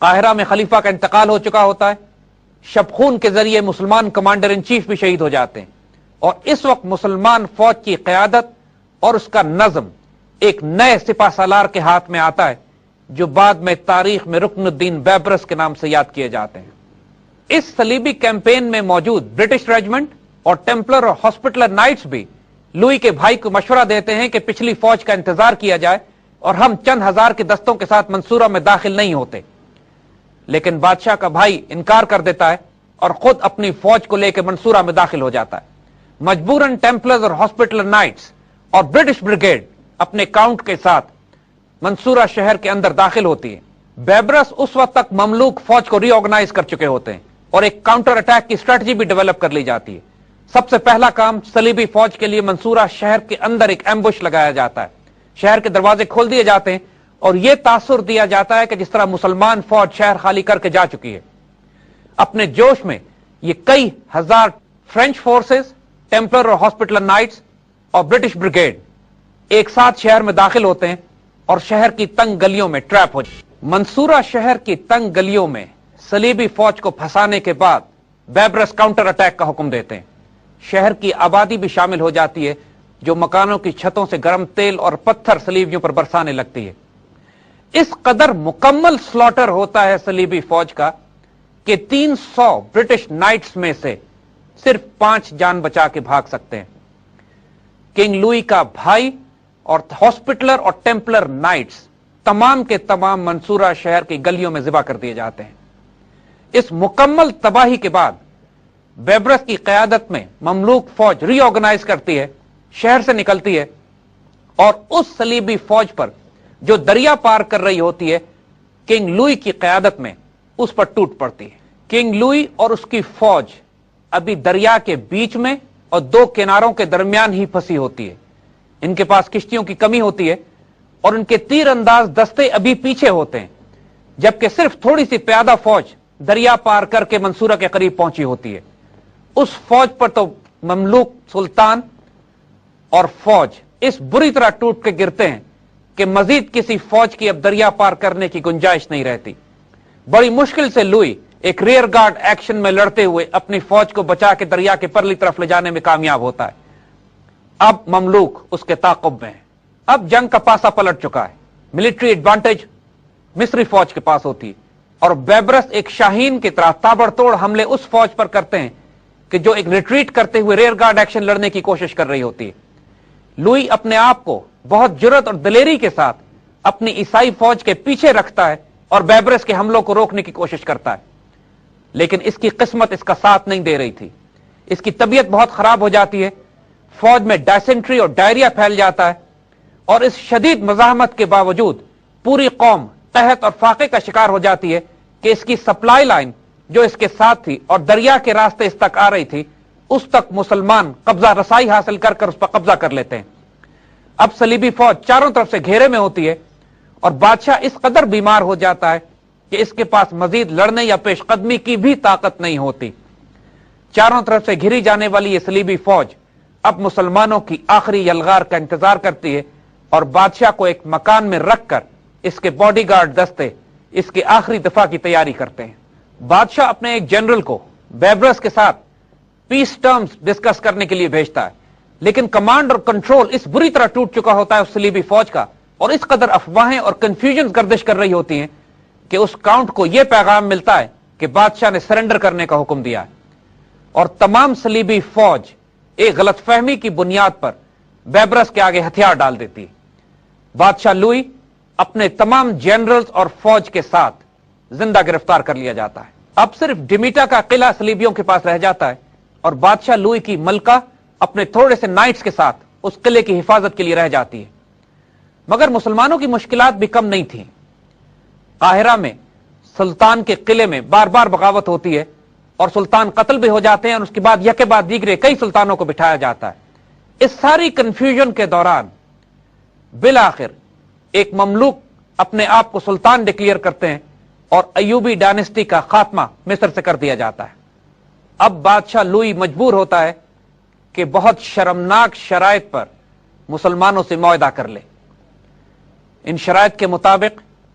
قاہرہ میں خلیفہ کا انتقال ہو چکا ہوتا ہے، شبخون کے ذریعے مسلمان کمانڈر ان چیف بھی شہید ہو جاتے ہیں، اور اس وقت مسلمان فوج کی قیادت اور اس کا نظم ایک نئے سپہ سالار کے ہاتھ میں آتا ہے، جو بعد میں تاریخ میں رکن الدین بیبرس کے نام سے یاد کیے جاتے ہیں۔ اس صلیبی کیمپین میں موجود برٹش ریجمنٹ اور ٹیمپلر اور ہاسپٹلر نائٹس بھی لوئی کے بھائی کو مشورہ دیتے ہیں کہ پچھلی فوج کا انتظار کیا جائے اور ہم چند ہزار کے دستوں کے ساتھ منصورہ میں داخل نہیں ہوتے، لیکن بادشاہ کا بھائی انکار کر دیتا ہے اور خود اپنی فوج کو لے کے منصورہ میں داخل ہو جاتا ہے۔ مجبوراً ٹیمپلرز اور ہاسپٹلر نائٹس اور برٹش بریگیڈ اپنے کاؤنٹ کے ساتھ منصورہ شہر کے اندر داخل ہوتی ہے۔ بیبرس اس وقت تک مملوک فوج کو ری آرگنائز کر چکے ہوتے ہیں اور ایک کاؤنٹر اٹیک کی اسٹریٹجی بھی ڈیولپ کر لی جاتی ہے۔ سب سے پہلا کام صلیبی فوج کے لیے منصورہ شہر کے اندر ایک ایمبوش لگایا جاتا ہے، شہر کے دروازے کھول دیے جاتے ہیں اور یہ تاثر دیا جاتا ہے کہ جس طرح مسلمان فوج شہر خالی کر کے جا چکی ہے۔ اپنے جوش میں یہ کئی ہزار فرینچ فورسز، ٹیمپلر اور ہاسپٹلر نائٹس اور برٹش بریگیڈ ایک ساتھ شہر میں داخل ہوتے ہیں اور شہر کی تنگ گلیوں میں ٹریپ ہو جاتے ہیں۔ منصورہ شہر کی تنگ گلیوں میں صلیبی فوج کو پھنسانے کے بعد بیبرس کاؤنٹر اٹیک کا حکم دیتے ہیں۔ شہر کی آبادی بھی شامل ہو جاتی ہے، جو مکانوں کی چھتوں سے گرم تیل اور پتھر صلیبیوں پر برسانے لگتی ہے۔ اس قدر مکمل سلاٹر ہوتا ہے صلیبی فوج کا کہ 300 برٹش نائٹس میں سے صرف 5 جان بچا کے بھاگ سکتے ہیں۔ کنگ لوئی کا بھائی اور ہاسپٹلر اور ٹیمپلر نائٹس تمام کے تمام منصورہ شہر کی گلیوں میں ذبح کر دیے جاتے ہیں۔ اس مکمل تباہی کے بعد بیبرس کی قیادت میں مملوک فوج ری آرگنائز کرتی ہے، شہر سے نکلتی ہے اور اس صلیبی فوج پر جو دریا پار کر رہی ہوتی ہے کنگ لوئی کی قیادت میں اس پر ٹوٹ پڑتی ہے۔ کنگ لوئی اور اس کی فوج ابھی دریا کے بیچ میں اور 2 کناروں کے درمیان ہی پھنسی ہوتی ہے۔ ان کے پاس کشتیوں کی کمی ہوتی ہے اور ان کے تیر انداز دستے ابھی پیچھے ہوتے ہیں، جبکہ صرف تھوڑی سی پیادہ فوج دریا پار کر کے منصورہ کے قریب پہنچی ہوتی ہے۔ اس فوج پر تو مملوک سلطان اور فوج اس بری طرح ٹوٹ کے گرتے ہیں کہ مزید کسی فوج کی اب دریا پار کرنے کی گنجائش نہیں رہتی۔ بڑی مشکل سے لوئی ایک ریئر گارڈ ایکشن میں لڑتے ہوئے اپنی فوج کو بچا کے دریا کے پرلی طرف لے جانے میں کامیاب ہوتا ہے۔ اب مملوک اس کے تعاقب میں ہے۔ اب جنگ کا پاسا پلٹ چکا ہے، ملٹری ایڈوانٹیج مصری فوج کے پاس ہوتی ہے اور بیبرس ایک شاہین کی طرح تابڑ توڑ حملے اس فوج پر کرتے ہیں کہ جو ایک ریٹریٹ کرتے ہوئے ریئر گارڈ ایکشن لڑنے کی کوشش کر رہی ہوتی ہے۔ لوئی اپنے آپ کو بہت جرات اور دلیری کے ساتھ اپنی عیسائی فوج کے پیچھے رکھتا ہے اور بیبرس کے حملوں کو روکنے کی کوشش کرتا ہے، لیکن اس کی قسمت اس کا ساتھ نہیں دے رہی تھی۔ اس کی طبیعت بہت خراب ہو جاتی ہے، فوج میں ڈائسنٹری اور ڈائریا پھیل جاتا ہے اور اس شدید مزاحمت کے باوجود پوری قوم قحط اور فاقے کا شکار ہو جاتی ہے کہ اس کی سپلائی لائن جو اس کے ساتھ تھی اور دریا کے راستے اس تک آ رہی تھی، اس تک مسلمان قبضہ رسائی حاصل کر کر اس پر قبضہ کر لیتے ہیں۔ اب صلیبی فوج چاروں طرف سے گھیرے میں ہوتی ہے اور بادشاہ اس قدر بیمار ہو جاتا ہے کہ اس کے پاس مزید لڑنے یا پیش قدمی کی بھی طاقت نہیں ہوتی۔ چاروں طرف سے گھری جانے والی یہ صلیبی فوج اب مسلمانوں کی آخری یلغار کا انتظار کرتی ہے اور بادشاہ کو ایک مکان میں رکھ کر اس کے باڈی گارڈ دستے اس کے آخری دفاع کی تیاری کرتے ہیں۔ بادشاہ اپنے ایک جنرل کو بیبرس کے ساتھ پیس ٹرمز ڈسکس کرنے کے لیے بھیجتا ہے، لیکن کمانڈ اور کنٹرول اس بری طرح ٹوٹ چکا ہوتا ہے اس صلیبی فوج کا اور اس قدر افواہیں اور کنفیوژن گردش کر رہی ہوتی ہیں کہ اس کاؤنٹ کو یہ پیغام ملتا ہے کہ بادشاہ نے سرنڈر کرنے کا حکم دیا ہے اور تمام صلیبی فوج ایک غلط فہمی کی بنیاد پر بیبرس کے آگے ہتھیار ڈال دیتی ہے۔ بادشاہ لوئی اپنے تمام جنرلز اور فوج کے ساتھ زندہ گرفتار کر لیا جاتا ہے۔ اب صرف ڈیمیٹا کا قلعہ صلیبیوں کے پاس رہ جاتا ہے اور بادشاہ لوئی کی ملکہ اپنے تھوڑے سے نائٹس کے ساتھ اس قلعے کی حفاظت کے لیے رہ جاتی ہے۔ مگر مسلمانوں کی مشکلات بھی کم نہیں تھیں۔ قاہرہ میں سلطان کے قلعے میں بار بار بغاوت ہوتی ہے اور سلطان قتل بھی ہو جاتے ہیں اور اس کے بعد یکے بعد دیگرے کئی سلطانوں کو بٹھایا جاتا ہے۔ اس ساری کنفیوژن کے دوران بالآخر ایک مملوک اپنے آپ کو سلطان ڈکلیئر کرتے ہیں اور ایوبی ڈائنسٹی کا خاتمہ مصر سے کر دیا جاتا ہے۔ اب بادشاہ لوئی مجبور ہوتا ہے کہ بہت شرمناک شرائط پر مسلمانوں سے معاہدہ کر لے۔ ان شرائط کے مطابق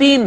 3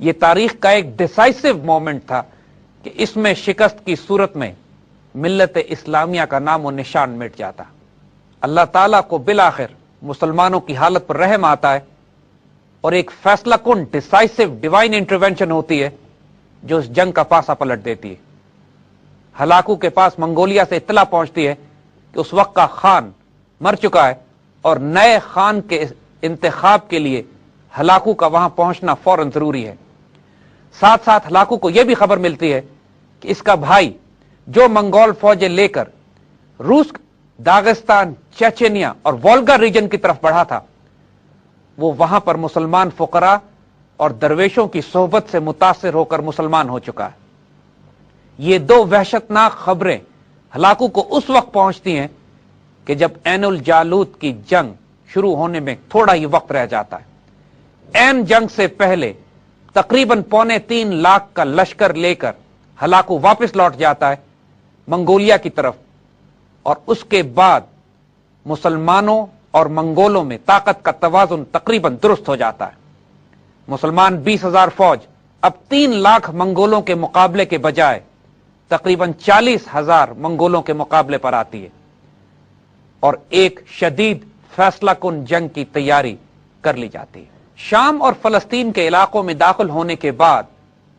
یہ تاریخ کا ایک ڈیسائسو مومنٹ تھا کہ اس میں شکست کی صورت میں ملت اسلامیہ کا نام و نشان مٹ جاتا. اللہ تعالیٰ کو بالآخر مسلمانوں کی حالت پر رحم آتا ہے اور ایک فیصلہ کن ڈیسائسو ڈیوائن انٹروینشن ہوتی ہے جو اس جنگ کا پاسا پلٹ دیتی ہے. ہلاکو کے پاس منگولیا سے اطلاع پہنچتی ہے کہ اس وقت کا خان مر چکا ہے اور نئے خان کے انتخاب کے لیے ہلاکو کا وہاں پہنچنا فوراً ضروری ہے. ساتھ ساتھ ہلاکو کو یہ بھی خبر ملتی ہے کہ اس کا بھائی جو منگول فوجیں لے کر روس، داغستان، چیچینیا اور وولگا ریجن کی طرف بڑھا تھا، وہ وہاں پر مسلمان فقراء اور درویشوں کی صحبت سے متاثر ہو کر مسلمان ہو چکا ہے. یہ دو وحشتناک خبریں ہلاکو کو اس وقت پہنچتی ہیں کہ جب عین الجالوت کی جنگ شروع ہونے میں تھوڑا ہی وقت رہ جاتا ہے. عین جنگ سے پہلے تقریباً 3.25 لاکھ کا لشکر لے کر ہلاکو واپس لوٹ جاتا ہے منگولیا کی طرف، اور اس کے بعد مسلمانوں اور منگولوں میں طاقت کا توازن تقریباً درست ہو جاتا ہے. مسلمان 20,000 فوج اب 3 لاکھ منگولوں کے مقابلے کے بجائے تقریباً 40,000 منگولوں کے مقابلے پر آتی ہے اور ایک شدید فیصلہ کن جنگ کی تیاری کر لی جاتی ہے. شام اور فلسطین کے علاقوں میں داخل ہونے کے بعد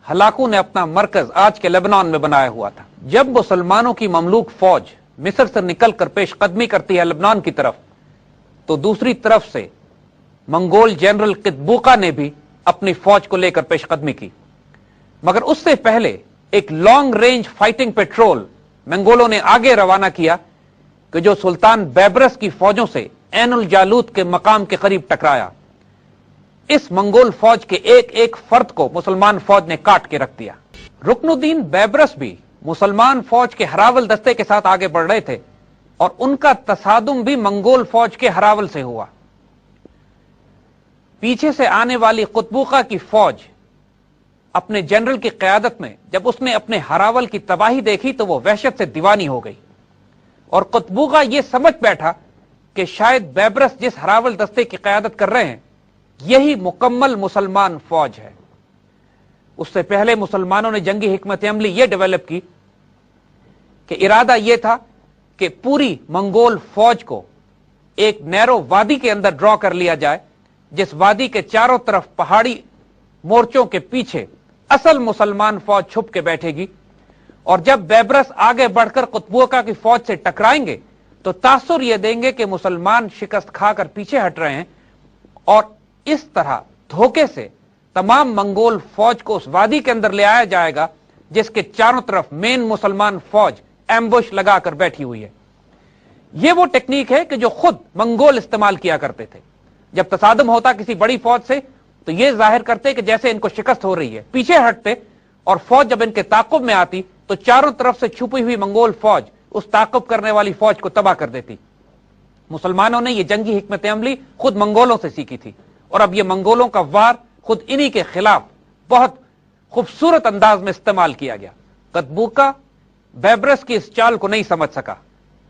ہلاکو نے اپنا مرکز آج کے لبنان میں بنایا ہوا تھا. جب مسلمانوں کی مملوک فوج مصر سے نکل کر پیش قدمی کرتی ہے لبنان کی طرف، تو دوسری طرف سے منگول جنرل قطبوقہ نے بھی اپنی فوج کو لے کر پیش قدمی کی. مگر اس سے پہلے ایک لانگ رینج فائٹنگ پیٹرول منگولوں نے آگے روانہ کیا کہ جو سلطان بیبرس کی فوجوں سے عین الجالوت کے مقام کے قریب ٹکرایا. اس منگول فوج کے ایک ایک فرد کو مسلمان فوج نے کاٹ کے رکھ دیا. رکن الدین بیبرس بھی مسلمان فوج کے ہراول دستے کے ساتھ آگے بڑھ رہے تھے اور ان کا تصادم بھی منگول فوج کے ہراول سے ہوا. پیچھے سے آنے والی قطبوقہ کی فوج اپنے جنرل کی قیادت میں جب اس نے اپنے ہراول کی تباہی دیکھی تو وہ وحشت سے دیوانی ہو گئی اور قطبوقہ یہ سمجھ بیٹھا کہ شاید بیبرس جس ہراول دستے کی قیادت کر رہے ہیں یہی مکمل مسلمان فوج ہے. اس سے پہلے مسلمانوں نے جنگی حکمت عملی یہ ڈیولپ کی کہ ارادہ یہ تھا کہ پوری منگول فوج کو ایک نیرو وادی کے اندر ڈرا کر لیا جائے، جس وادی کے چاروں طرف پہاڑی مورچوں کے پیچھے اصل مسلمان فوج چھپ کے بیٹھے گی، اور جب بیبرس آگے بڑھ کر قطبوقہ کی فوج سے ٹکرائیں گے تو تاثر یہ دیں گے کہ مسلمان شکست کھا کر پیچھے ہٹ رہے ہیں، اور اس طرح دھوکے سے تمام منگول فوج کو اس وادی کے اندر لے آیا جائے گا جس کے چاروں طرف مین مسلمان فوج ایمبوش لگا کر بیٹھی ہوئی ہے. یہ وہ ٹیکنیک ہے کہ جو خود منگول استعمال کیا کرتے تھے. جب تصادم ہوتا کسی بڑی فوج سے تو یہ ظاہر کرتے کہ جیسے ان کو شکست ہو رہی ہے، پیچھے ہٹتے، اور فوج جب ان کے تعاقب میں آتی تو چاروں طرف سے چھپی ہوئی منگول فوج اس تعاقب کرنے والی فوج کو تباہ کر دیتی. مسلمانوں نے یہ جنگی حکمت عملی خود منگولوں سے سیکھی تھی اور اب یہ منگولوں کا وار خود انہی کے خلاف بہت خوبصورت انداز میں استعمال کیا گیا. قطبوقہ بیبرس کی اس چال کو نہیں سمجھ سکا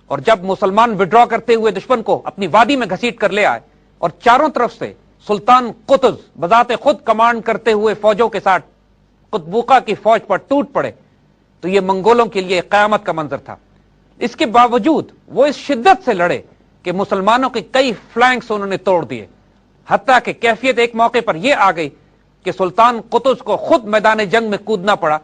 اور جب مسلمان وڈرا کرتے ہوئے دشمن کو اپنی وادی میں گھسیٹ کر لے آئے اور چاروں طرف سے سلطان قطز بذات خود کمانڈ کرتے ہوئے فوجوں کے ساتھ قطبوقہ کی فوج پر ٹوٹ پڑے تو یہ منگولوں کے لیے قیامت کا منظر تھا. اس کے باوجود وہ اس شدت سے لڑے کہ مسلمانوں کے کئی فلینکس انہوں نے توڑ دیے، حتیٰ کہ کیفیت ایک موقع پر یہ آ گئی کہ سلطان قطز کو خود میدان جنگ میں کودنا پڑا.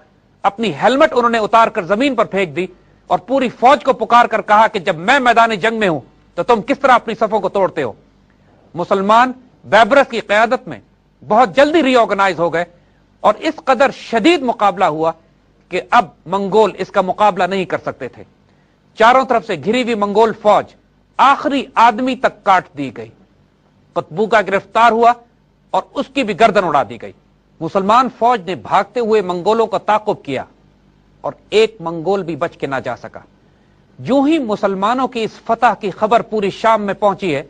اپنی ہیلمٹ انہوں نے اتار کر زمین پر پھینک دی اور پوری فوج کو پکار کر کہا کہ جب میں میدان جنگ میں ہوں تو تم کس طرح اپنی صفوں کو توڑتے ہو. مسلمان بیبرس کی قیادت میں بہت جلدی ری آرگنائز ہو گئے اور اس قدر شدید مقابلہ ہوا کہ اب منگول اس کا مقابلہ نہیں کر سکتے تھے. چاروں طرف سے گھری ہوئی منگول فوج آخری آدمی تک کاٹ دی گئی. قطبوقہ گرفتار ہوا اور اس کی بھی گردن اڑا دی گئی. مسلمان فوج نے بھاگتے ہوئے منگولوں کا تعاقب کیا اور ایک منگول بھی بچ کے نہ جا سکا. جو ہی مسلمانوں کی اس فتح کی خبر پوری شام میں پہنچی ہے،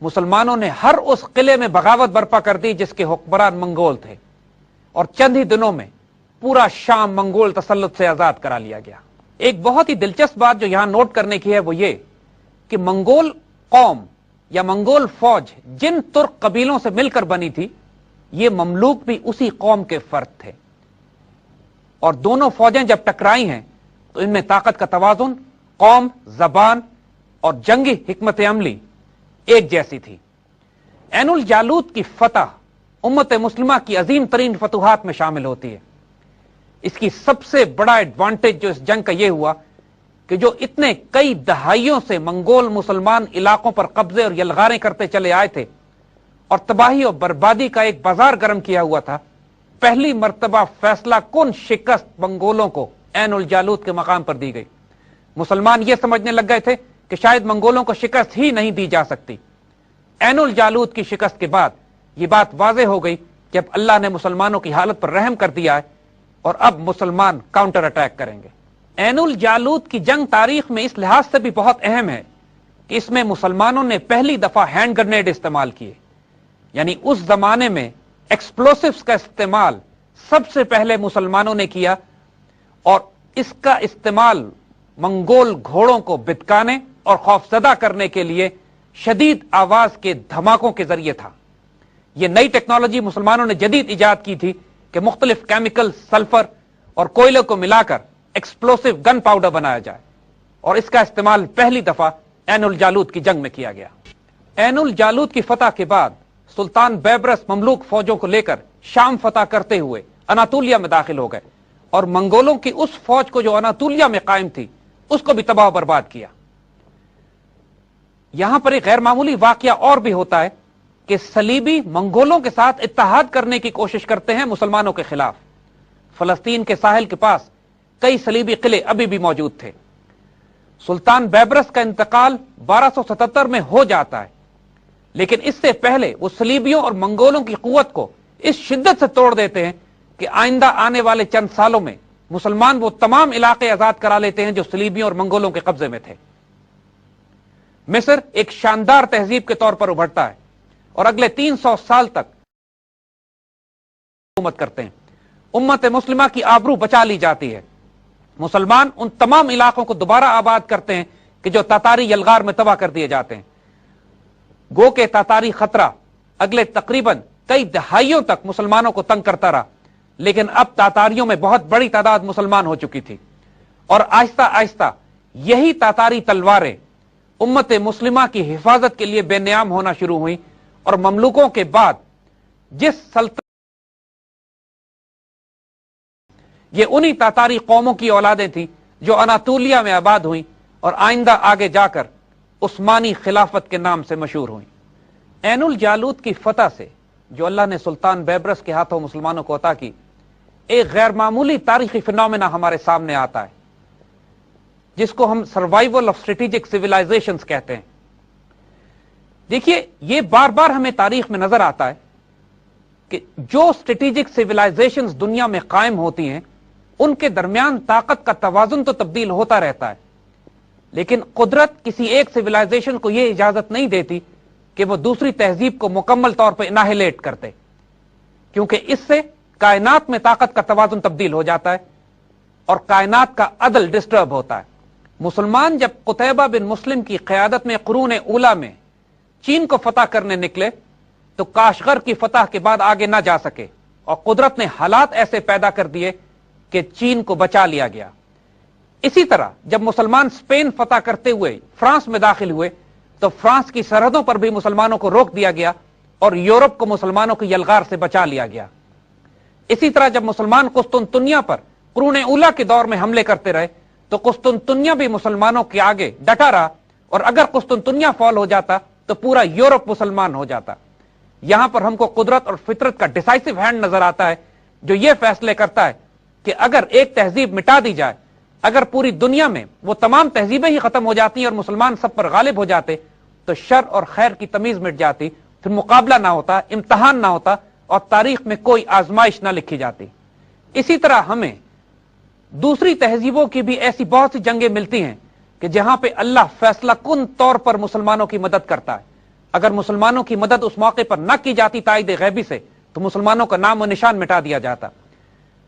مسلمانوں نے ہر اس قلعے میں بغاوت برپا کر دی جس کے حکمران منگول تھے اور چند ہی دنوں میں پورا شام منگول تسلط سے آزاد کرا لیا گیا. ایک بہت ہی دلچسپ بات جو یہاں نوٹ کرنے کی ہے وہ یہ کہ منگول قوم یا منگول فوج جن ترک قبیلوں سے مل کر بنی تھی یہ مملوک بھی اسی قوم کے فرد تھے، اور دونوں فوجیں جب ٹکرائی ہیں تو ان میں طاقت کا توازن، قوم، زبان اور جنگی حکمت عملی ایک جیسی تھی۔ عین الجالوت کی فتح امت مسلمہ کی عظیم ترین فتوحات میں شامل ہوتی ہے۔ اس کی سب سے بڑا ایڈوانٹیج جو اس جنگ کا یہ ہوا کہ جو اتنے کئی دہائیوں سے منگول مسلمان علاقوں پر قبضے اور یلغاریں کرتے چلے آئے تھے اور تباہی اور بربادی کا ایک بازار گرم کیا ہوا تھا، پہلی مرتبہ فیصلہ کن شکست منگولوں کو عین الجالوت کے مقام پر دی گئی۔ مسلمان یہ سمجھنے لگ گئے تھے کہ شاید منگولوں کو شکست ہی نہیں دی جا سکتی۔ عین الجالوت کی شکست کے بعد یہ بات واضح ہو گئی کہ اب اللہ نے مسلمانوں کی حالت پر رحم کر دیا ہے اور اب مسلمان کاؤنٹر اٹیک کریں گے۔ عین الجالوت کی جنگ تاریخ میں اس لحاظ سے بھی بہت اہم ہے کہ اس میں مسلمانوں نے پہلی دفعہ ہینڈ گرنیڈ استعمال کیے، یعنی اس زمانے میں ایکسپلوسیوز کا استعمال سب سے پہلے مسلمانوں نے کیا، اور اس کا استعمال منگول گھوڑوں کو بتکانے اور خوفزدہ کرنے کے لیے شدید آواز کے دھماکوں کے ذریعے تھا۔ یہ نئی ٹیکنالوجی مسلمانوں نے جدید ایجاد کی تھی کہ مختلف کیمیکل، سلفر اور کوئلے کو ملا کر ایکسپلوسیو گن پاؤڈر بنایا جائے، اور اس کا استعمال پہلی دفعہ عین الجالوت کی جنگ میں کیا گیا۔ عین الجالوت کی فتح کے بعد سلطان بیبرس مملوک فوجوں کو لے کر شام فتح کرتے ہوئے اناطولیہ میں داخل ہو گئے، اور منگولوں کی اس فوج کو جو اناطولیہ میں قائم تھی اس کو بھی تباہ و برباد کیا۔ یہاں پر ایک غیر معمولی واقعہ اور بھی ہوتا ہے کہ صلیبی منگولوں کے ساتھ اتحاد کرنے کی کوشش کرتے ہیں مسلمانوں کے خلاف۔ فلسطین کے ساحل کے پاس کئی صلیبی قلعے ابھی بھی موجود تھے۔ سلطان بیبرس کا انتقال 1277 میں ہو جاتا ہے، لیکن اس سے پہلے وہ صلیبیوں اور منگولوں کی قوت کو اس شدت سے توڑ دیتے ہیں کہ آئندہ آنے والے چند سالوں میں مسلمان وہ تمام علاقے آزاد کرا لیتے ہیں جو صلیبیوں اور منگولوں کے قبضے میں تھے۔ مصر ایک شاندار تہذیب کے طور پر ابھرتا ہے اور اگلے 300 سال تک حکومت کرتے ہیں۔ امت مسلمہ کی آبرو بچا لی جاتی ہے۔ مسلمان ان تمام علاقوں کو دوبارہ آباد کرتے ہیں کہ جو تاتاری یلغار میں تباہ کر دیے جاتے ہیں۔ گو کہ تاتاری خطرہ اگلے تقریباً کئی دہائیوں تک مسلمانوں کو تنگ کرتا رہا، لیکن اب تاتاریوں میں بہت بڑی تعداد مسلمان ہو چکی تھی، اور آہستہ آہستہ یہی تاتاری تلواریں امت مسلمہ کی حفاظت کے لیے بے نیام ہونا شروع ہوئی، اور مملوکوں کے بعد جس سلطنت یہ انہی تاتاری قوموں کی اولادیں تھیں جو اناطولیہ میں آباد ہوئیں اور آئندہ آگے جا کر عثمانی خلافت کے نام سے مشہور ہوئیں۔ عین الجالوت کی فتح سے جو اللہ نے سلطان بیبرس کے ہاتھوں مسلمانوں کو عطا کی، ایک غیر معمولی تاریخی فینومینا ہمارے سامنے آتا ہے جس کو ہم سروائیول آف اسٹریٹجک سیولائزیشنز کہتے ہیں۔ دیکھیے، یہ بار بار ہمیں تاریخ میں نظر آتا ہے کہ جو اسٹریٹجک سیولائزیشنز دنیا میں قائم ہوتی ہیں ان کے درمیان طاقت کا توازن تو تبدیل ہوتا رہتا ہے، لیکن قدرت کسی ایک سیولائزیشن کو یہ اجازت نہیں دیتی کہ وہ دوسری تہذیب کو مکمل طور پر اناہیلیٹ کرتے، کیونکہ اس سے کائنات میں طاقت کا توازن تبدیل ہو جاتا ہے اور کائنات کا عدل ڈسٹرب ہوتا ہے۔ مسلمان جب قتیبہ بن مسلم کی قیادت میں قرون اولا میں چین کو فتح کرنے نکلے تو کاشغر کی فتح کے بعد آگے نہ جا سکے، اور قدرت نے حالات ایسے پیدا کر دیے کہ چین کو بچا لیا گیا۔ اسی طرح جب مسلمان اسپین فتح کرتے ہوئے فرانس میں داخل ہوئے تو فرانس کی سرحدوں پر بھی مسلمانوں کو روک دیا گیا اور یورپ کو مسلمانوں کی یلغار سے بچا لیا گیا۔ اسی طرح جب مسلمان قسطنطنیہ پر قرون اولا کے دور میں حملے کرتے رہے تو قسطنطنیہ بھی مسلمانوں کے آگے ڈٹا رہا، اور اگر قسطنطنیہ فال ہو جاتا تو پورا یورپ مسلمان ہو جاتا۔ یہاں پر ہم کو قدرت اور فطرت کا ڈیسائسو ہینڈ نظر آتا ہے جو یہ فیصلے کرتا ہے کہ اگر ایک تہذیب مٹا دی جائے، اگر پوری دنیا میں وہ تمام تہذیبیں ہی ختم ہو جاتی ہیں اور مسلمان سب پر غالب ہو جاتے تو شر اور خیر کی تمیز مٹ جاتی، پھر مقابلہ نہ ہوتا، امتحان نہ ہوتا، اور تاریخ میں کوئی آزمائش نہ لکھی جاتی۔ اسی طرح ہمیں دوسری تہذیبوں کی بھی ایسی بہت سی جنگیں ملتی ہیں کہ جہاں پہ اللہ فیصلہ کن طور پر مسلمانوں کی مدد کرتا ہے۔ اگر مسلمانوں کی مدد اس موقع پر نہ کی جاتی تائید غیبی سے تو مسلمانوں کا نام و نشان مٹا دیا جاتا۔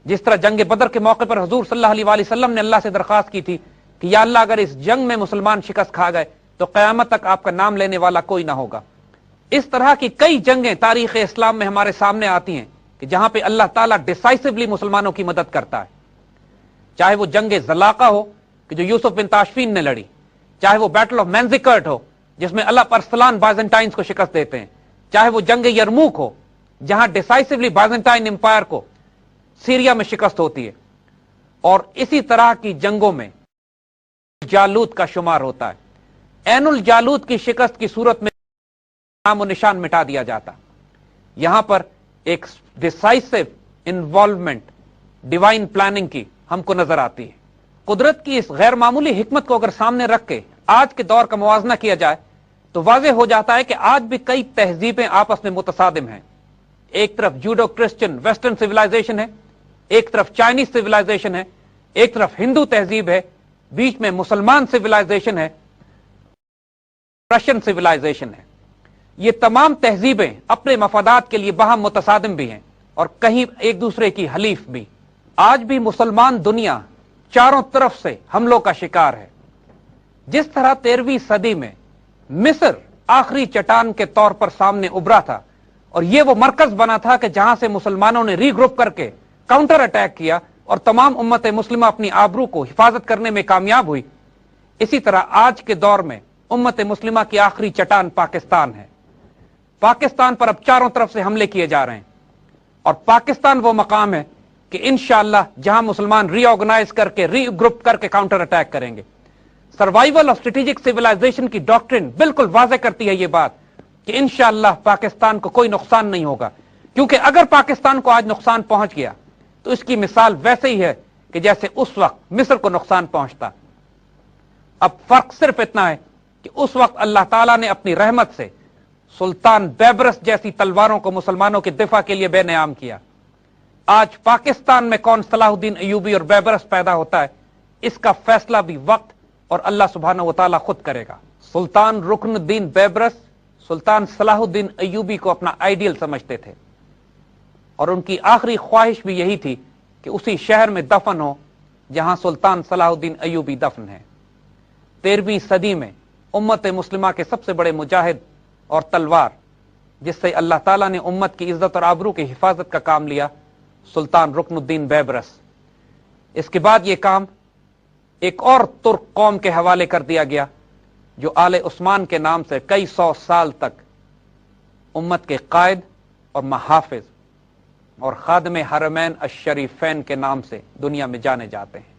جس طرح جنگ بدر کے موقع پر حضور صلی اللہ علیہ وآلہ وسلم نے اللہ سے درخواست کی تھی کہ یا اللہ اگر اس جنگ میں مسلمان شکست کھا گئے تو قیامت تک آپ کا نام لینے والا کوئی نہ ہوگا۔ اس طرح کی کئی جنگیں تاریخ اسلام میں ہمارے سامنے آتی ہیں کہ جہاں پہ اللہ تعالیٰ ڈیسائسولی مسلمانوں کی مدد کرتا ہے، چاہے وہ جنگ زلاقہ ہو کہ جو یوسف بن تاشفین نے لڑی، چاہے وہ بیٹل آف مینزیکرٹ ہو جس میں اللہ پرسلان بائزنٹائنز کو شکست دیتے ہیں، چاہے وہ جنگ یرموک ہو جہاں ڈیسائسولی بائزنٹائن امپائر کو سیریا میں شکست ہوتی ہے، اور اسی طرح کی جنگوں میں جالوت کا شمار ہوتا ہے۔ عین الجالوت کی شکست کی صورت میں نام و نشان مٹا دیا جاتا۔ یہاں پر ایک ڈیسائسو انوالومنٹ ڈیوائن پلاننگ کی ہم کو نظر آتی ہے۔ قدرت کی اس غیر معمولی حکمت کو اگر سامنے رکھ کے آج کے دور کا موازنہ کیا جائے تو واضح ہو جاتا ہے کہ آج بھی کئی تہذیبیں آپس میں متصادم ہیں۔ ایک طرف جوڈو کرسچن ویسٹرن سویلائزیشن ہے، ایک طرف چائنیز سویلائزیشن ہے، ایک طرف ہندو تہذیب ہے، بیچ میں مسلمان سویلائزیشن ہے، رشین سویلائزیشن ہے۔ یہ تمام تہذیبیں اپنے مفادات کے لیے باہم متصادم بھی ہیں اور کہیں ایک دوسرے کی حلیف بھی۔ آج بھی مسلمان دنیا چاروں طرف سے حملوں کا شکار ہے۔ جس طرح 13ویں صدی میں مصر آخری چٹان کے طور پر سامنے ابھرا تھا اور یہ وہ مرکز بنا تھا کہ جہاں سے مسلمانوں نے ری گروپ کر کے کاؤنٹر اٹیک کیا اور تمام امت مسلمہ اپنی آبرو کو حفاظت کرنے میں کامیاب ہوئی، اسی طرح آج کے دور میں امت مسلمہ کی آخری چٹان پاکستان ہے۔ پاکستان پر اب چاروں طرف سے حملے کیے جا رہے ہیں اور پاکستان وہ مقام ہے کہ انشاءاللہ جہاں مسلمان ری آرگنائز کر کے ری گروپ کر کے کاؤنٹر اٹیک کریں گے۔ سروائیول آف اسٹریٹجک سیولائزیشن کی ڈاکٹرن بالکل واضح کرتی ہے یہ بات کہ انشاءاللہ پاکستان کو کوئی نقصان نہیں ہوگا، کیونکہ اگر پاکستان کو آج نقصان پہنچ گیا تو اس کی مثال ویسے ہی ہے کہ جیسے اس وقت مصر کو نقصان پہنچتا۔ اب فرق صرف اتنا ہے کہ اس وقت اللہ تعالیٰ نے اپنی رحمت سے سلطان بیبرس جیسی تلواروں کو مسلمانوں کے دفاع کے لیے بے نیام کیا۔ آج پاکستان میں کون صلاح الدین ایوبی اور بیبرس پیدا ہوتا ہے، اس کا فیصلہ بھی وقت اور اللہ سبحانہ و تعالیٰ خود کرے گا۔ سلطان رکن الدین بیبرس سلطان صلاح الدین ایوبی کو اپنا آئیڈیل سمجھتے تھے اور ان کی آخری خواہش بھی یہی تھی کہ اسی شہر میں دفن ہو جہاں سلطان صلاح الدین ایوبی دفن ہے۔ 13ویں صدی میں امت مسلمہ کے سب سے بڑے مجاہد اور تلوار جس سے اللہ تعالیٰ نے امت کی عزت اور آبرو کی حفاظت کا کام لیا، سلطان رکن الدین بیبرس۔ اس کے بعد یہ کام ایک اور ترک قوم کے حوالے کر دیا گیا جو آل عثمان کے نام سے کئی سو سال تک امت کے قائد اور محافظ اور خادم حرمین الشریفین کے نام سے دنیا میں جانے جاتے ہیں۔